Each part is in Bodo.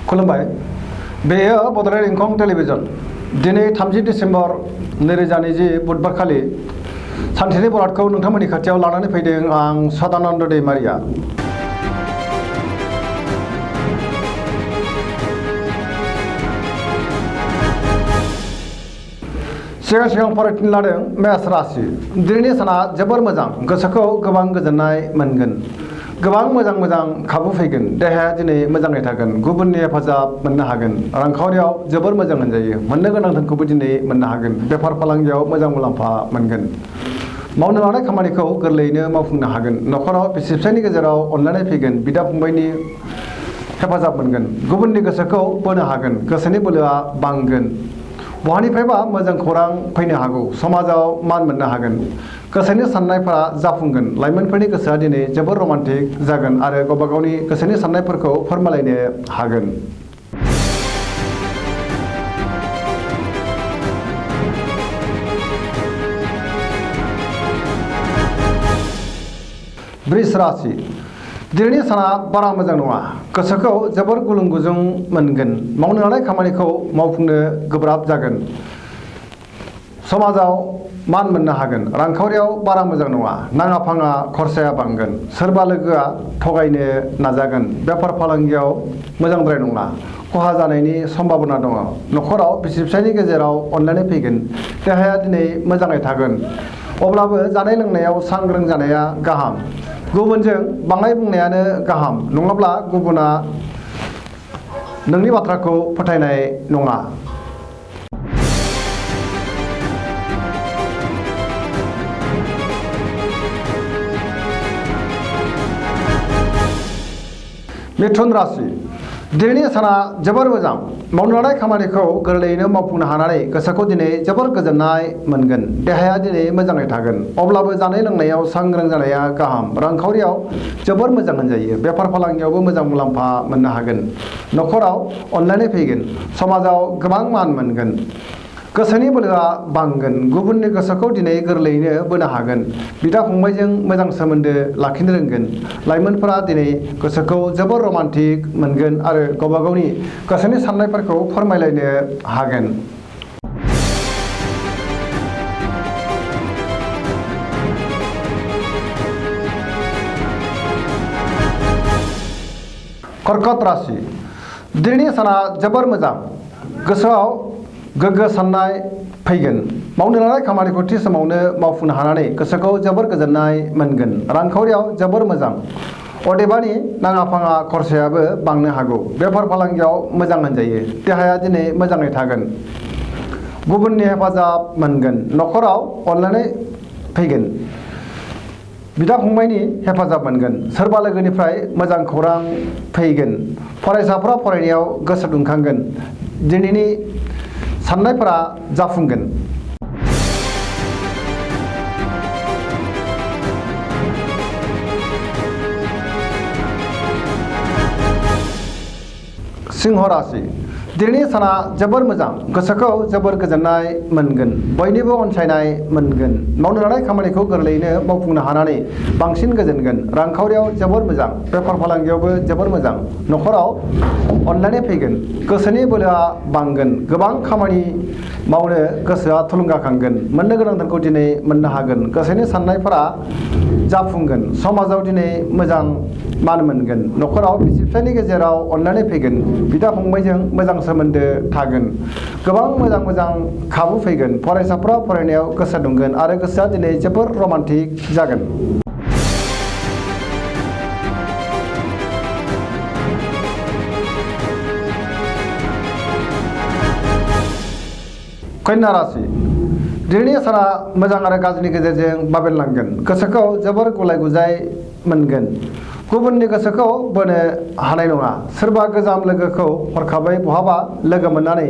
खुलुमबाय बेयो बड'लेण्ड इंखं टेलिभिजन दिनै 30 डिसेम्बर 2020 बुधबारखालि सानसेनि बरादखौ नोंथांमोननि खाथियाव लानानै फैदों आं सदानन्द दैमारिया। सिगां फरायथिनो लादों मेष राशि। दिनैनि साना जोबोर मोजां, गोसोखौ गोबां गोजोननाय मोनगोन। गोबां मोजां खाबु फैगोन। देहाया दिनै मोजाङै थागोन। गुबुननि हेफाजाब मोननो हागोन। रांखावरियाव जोबोर मोजां होनजायो। मोननो गोनां धोनखौबो दिनै मोननो हागोन। बेफार फालांगियाव मोजां मुलाम्फा मोनगोन। मावनो लानाय खामानिखौ गोरलैयैनो मावफुंनो हागोन। न'खराव बिसि फिसायनि गेजेराव अनलायनाय फैगोन। बिदा फंबायनि हेफाजाब मोनगोन। गुबुननि गोसोखौ बोनो हागोन। गोसोनि बोलोआ बांगोन। बहानिफ्रायबा मोजां खौरां फैनो हागौ। समाजाव मान मोननो हागोन। गोसोनि साननायफोरा जाफुंगोन। लाइमोनफोरनि गोसोआ दिनै जोबोर रमान्टिक जागोन आरो गावबा गावनि गोसोनि साननायफोरखौ फोरमायलायनो हागोन। वृष राशि। दिनैनि साना बारा मोजां नङा। गोसोखौ जोबोर गुलुं गुजुं मोनगोन। मावनो लानाय खामानिखौ मावफुंनो गोब्राब जागोन। समाजाव मान मोननो हागोन। रांखावरियाव बारा मोजां नङा। नाङा फाङा खरसाया बांगोन। सोरबा लोगोआ थगायनो नाजागोन। बेफार फालांगियाव मोजांद्राय नङा। खहा जानायनि सम्भाबना दङ। न'खराव बिसि फिसायनि गेजेराव अनलायनाय फैगोन। देहाया दिनै मोजाङै थागोन। अब्लाबो जानाय लोंनायाव सांग्रां जानाया गाहाम। गुबुनजों बाङाय बुंनायानो गाहाम, नङाब्ला गुबुना नोंनि बाथ्राखौ फोथायनाय नङा। मिथुन राशि। दिनैनि साना जोबोर मोजां। मावनो लानाय खामानिखौ गोरलैयैनो मावफुंनो हानानै गोसोखौ दिनै जोबोर गोजोननाय मोनगोन। देहाया दिनै मोजाङै थागोन। अब्लाबो जानाय लोंनायाव सांग्रां जानाया गाहाम। रांखावरियाव जोबोर मोजां होनजायो। बेफार फालांगियावबो मोजां मुलाम्फा मोननो हागोन। न'खराव अनलायनाय फैगोन। समाजाव गोबां मान मोनगोन। गोसोनि बोलोआ बांगोन। गुबुननि गोसोखौ दिनै गोरलैयैनो बोनो हागोन। बिदा फंबायजों मोजां सोमोन्दो लाखिनो रोंगोन। लाइमोनफोरा दिनै गोसोखौ जोबोर रमान्टिक मोनगोन आरो गावबा गावनि गोसोनि साननायफोरखौ फोरमायलायनो हागोन। कर्कट राशि। दिनैनि साना जोबोर मोजां। गोसोआव गोग्गो साननाय फैगोन। मावनो लानाय खामानिखौ थि समावनो मावफुंनो हानानै गोसोखौ जोबोर गोजोननाय मोनगोन। रांखावरियाव जोबोर मोजां। अदेबानि नाङा फाङा खरसायाबो बांनो हागौ। बेफार फालांगियाव मोजां होनजायो। देहाया दिनै मोजाङै थागोन। गुबुननि हेफाजाब मोनगोन। न'खराव अनलायनाय फैगोन। बिदा फंबायनि हेफाजाब मोनगोन। सोरबा लोगोनिफ्राय मोजां खौरां फैगोन। फरायसाफोरा फरायनायाव गोसो दुंखांगोन। दिनैनि साननायफोरा जाफुंगोन। सिंह राशि। दिनैनि साना जोबोर मोजां। गोसोखौ जोबोर गोजोननाय मोनगोन। बयनिबो अनसायनाय मोनगोन। मावनो लानाय खामानिखौ गोरलैयैनो मावफुंनो हानानै बांसिन गोजोनगोन। रांखावरियाव जोबोर मोजां। बेफार फालांगियावबो जोबोर मोजां। न'खराव अनलायनाय फैगोन। गोसोनि बोलोआ बांगोन। गोबां खामानि मावनो गोसोआ थुलुंगाखांगोन। मोननो गोनां धोनखौ दिनै मोननो हागोन। गोसोनि साननायफोरा जाफुंगोन। समाजाव दिनै मोजां मान मोनगोन। न'खराव बिसि फिसायनि गेजेराव अनलायनाय फैगोन। बिदा फंबायजों मोजां सोमोन्दो थागोन। गोबां मोजां खाबु फैगोन। फरायसाफोरा फरायनायाव गोसो दुंगोन आरो गोसोआ दिनै जोबोर रमान्टिक जागोन। कन्या राशि। दिनैनि साना मोजां आरो गाज्रिनि गेजेरजों बाबेनलांगोन। गोसोखौ जोबोर गुलाय गुजाय मोनगोन। गुबुननि गोसोखौ बोनो हानाय नङा। सोरबा गोजाम लोगोखौ हरखाबै बहाबा लोगो मोननानै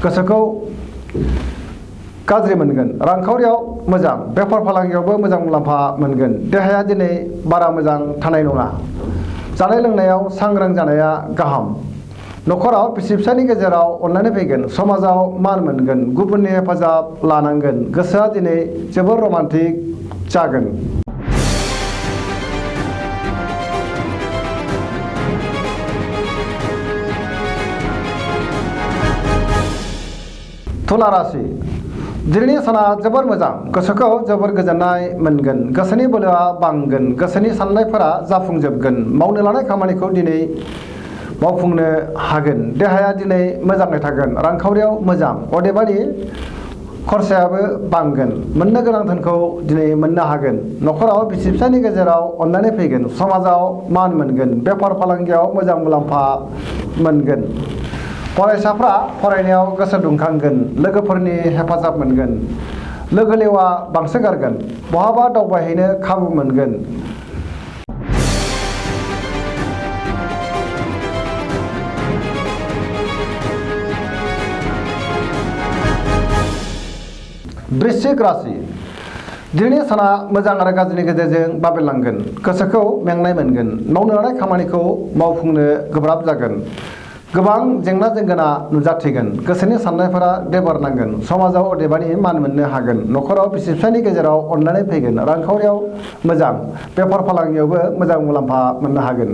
गोसोखौ गाज्रि मोनगोन। रांखावरियाव मोजां। बेफार फालांगियावबो मोजां मुलाम्फा मोनगोन। देहाया दिनै बारा मोजां थानाय नङा। जानाय लोंनायाव सांग्रां जानाया गाहाम। न'खराव बिसि फिसायनि गेजेराव अनलायनाय फैगोन। समाजाव मान मोनगोन। गुबुननि हेफाजाब लानांगोन। गोसोआ दिनै जोबोर रमान्टिक जागोन। तुला राशि दिनैनि साना जोबोर मोजां गोसोखौ जोबोर गोजोननाय मोनगोन गोसोनि बोलोआ बांगोन गोसोनि साननायफोरा जाफुंजोबगोन मावनो लानाय खामानिखौ दिनै मावफुंनो हागोन देहाया दिनै मोजाङै थागोन रांखावरियाव मोजां अदेबानि खरसायाबो बांगोन मोननो गोनां धोनखौ दिनै मोननो हागोन न'खराव बिसि फिसायनि गेजेराव अननानै फैगोन समाजाव मान मोनगोन बेफार फालांगियाव मोजां मुलाम्फा मोनगोन फरायसाफ्रा फरायनायाव गोसो दुंखांगोन लोगोफोरनि हेफाजाब मोनगोन लोगो लेवा बांसोगारगोन बहाबा दावबायहैनो खाबु मोनगोन वृश्चिक राशि दिनैनि साना मोजां आरो गाज्रिनि गेजेरजों बाबेरलांगोन गोसोखौ मेंनाय मोनगोन मावनो लानाय खामानिखौ मावफुंनो गोब्राब जागोन गोबां जेंना जेंगोना नुजाथिगोन गोसोनि साननायफोरा देबारनांगोन समाजाव अदेबानि मान मोननो हागोन न'खराव बिसि फिसायनि गेजेराव अननानै फैगोन रांखावरियाव मोजां बेफार फालांगियावबो मोजां मुलाम्फा मोननो हागोन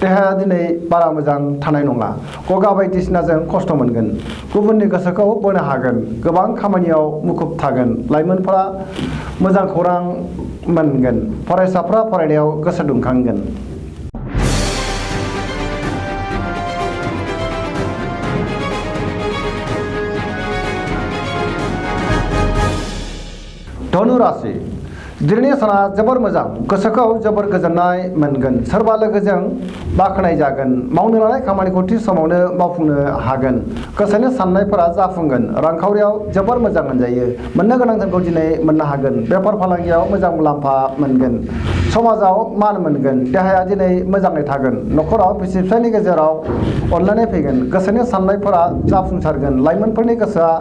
देहाया दिनै बारा मोजां थानाय नङा गगा बायदिसिनाजों खस्थ' मोनगोन गुबुननि गोसोखौ बोनो हागोन गोबां खामानियाव मुखुब थागोन लाइमोनफोरा मोजां खौरां मोनगोन फरायसाफ्रा फरायनायाव गोसो दुंखांगोन धनु राशि दिनैनि साना जोबोर मोजां गोसोखौ जोबोर गोजोननाय मोनगोन सोरबा लोगोजों बाख्नाय जागोन मावनो लानाय खामानिखौ थि समावनो मावफुंनो हागोन गोसोनि साननायफोरा जाफुंगोन रांखावरियाव जोबोर मोजां मोनजायो मोननो गोनां धोनखौ दिनै मोननो हागोन बेफार फालांगियाव मोजां मुलाम्फा मोनगोन समाजाव मान मोनगोन देहाया दिनै मोजाङै थागोन न'खराव बिसि फिसायनि गेजेराव अनलायनाय फैगोन गोसोनि साननायफोरा जाफुंसारगोन लाइमोनफोरनि गोसोआ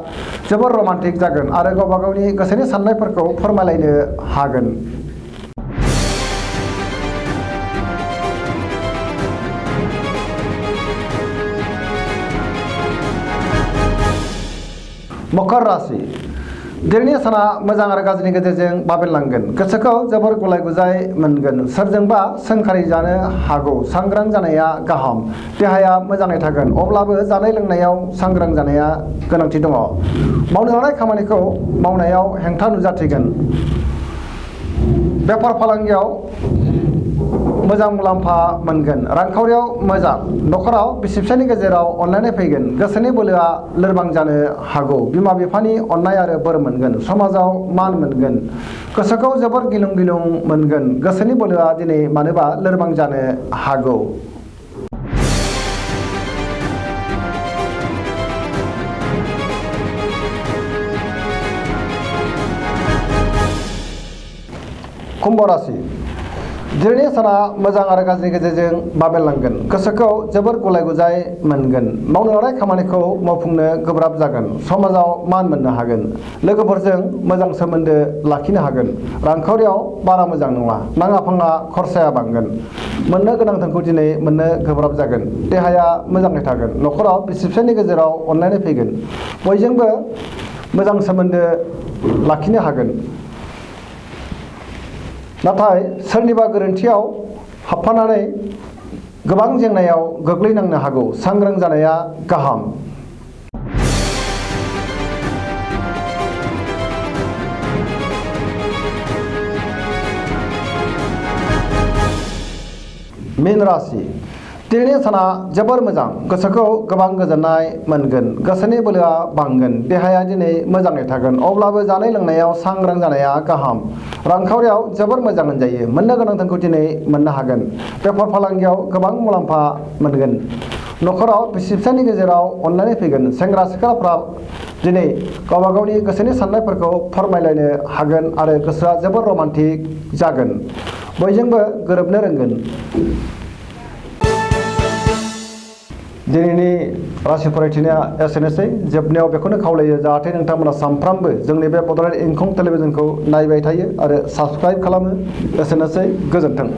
जोबोर रमान्टिक जागोन आरो गावबा गावनि गोसोनि साननायफोरखौ फोरमायलायनो हागोन मकर राशि दिनैनि साना मोजां आरो गाज्रिनि गेजेरजों बाबेरलांगोन गोसोखौ जोबोर गुलाय गुजाय मोनगोन सोरजोंबा सोंखारि जानो हागौ सांग्रां जानाया गाहाम देहाया मोजाङै थागोन अब्लाबो जानाय लोंनायाव सांग्रां जानाया गोनांथि दङ मावनो लानाय खामानिखौ मावनायाव हेंथा नुजाथिगोन बेफार फालांगियाव मोजां मुलाम्फा मोनगोन रांखावरियाव मोजां न'खराव बिसि फिसायनि गेजेराव अनलायनाय फैगोन गोसोनि बोलोआ लोरबां जानो हागौ बिमा बिफानि अननाय आरो बोर मोनगोन समाजाव मान मोनगोन गोसोखौ जोबोर गिलुं गिलुं मोनगोन गोसोनि बोलोआ दिनै मानोबा लोरबां जानो हागौ कुम्भ राशि दिनैनि साना मोजां आरो गाज्रिनि गेजेरजों बाबेरलांगोन गोसोखौ जोबोर गुलाय गुजाय मोनगोन मावनो लानाय खामानिखौ मावफुंनो गोब्राब जागोन समाजाव मान मोननो हागोन लोगोफोरजों मोजां सोमोन्दो लाखिनो हागोन रांखावरियाव बारा मोजां नङा नाङा फाङा खरसाया बांगोन मोननो गोनां धोनखौ दिनै मोननो गोब्राब जागोन देहाया मोजाङै थागोन न'खराव बिसि फिसायनि गेजेराव अनलायनाय फैगोन बयजोंबो मोजां सोमोन्दो लाखिनो हागोन नाथाय सोरनिबा गोरोन्थियाव हाबफानानै गोबां जेंनायाव गोग्लैनांनो हागौ सांग्रां जानाया गाहाम मीन राशि दिनैनि साना जोबोर मोजां गोसोखौ गोबां गोजोननाय मोनगोन गोसोनि बोलोआ बांगोन देहाया दिनै मोजाङै थागोन अब्लाबो जानाय लोंनायाव सांग्रां जानाया गाहाम रांखावरियाव जोबोर मोजां मोनजायो मोननो गोनां धोनखौ दिनै मोननो हागोन बेफार फालांगियाव गोबां मुलाम्फा मोनगोन न'खराव बिसि फिसायनि गेजेराव अनलायनाय फैगोन सेंग्रा सिख्लाफ्रा दिनै गावबा गावनि गोसोनि साननायफोरखौ फोरमायलायनो हागोन आरो गोसोआ जोबोर रमान्टिक जागोन बयजोंबो गोरोबनो रोंगोन दिनैनि राशि फरायथिनाया एसेनोसै जोबनायाव बेखौनो खावलायो जाहाथे नोंथांमोना सानफ्रामबो जोंनि बे बड'लेण्ड इंखं टेलिभिजनखौ नायबाय थायो आरो साबस्क्राइब खालामो एसेनोसै गोजोन्थों।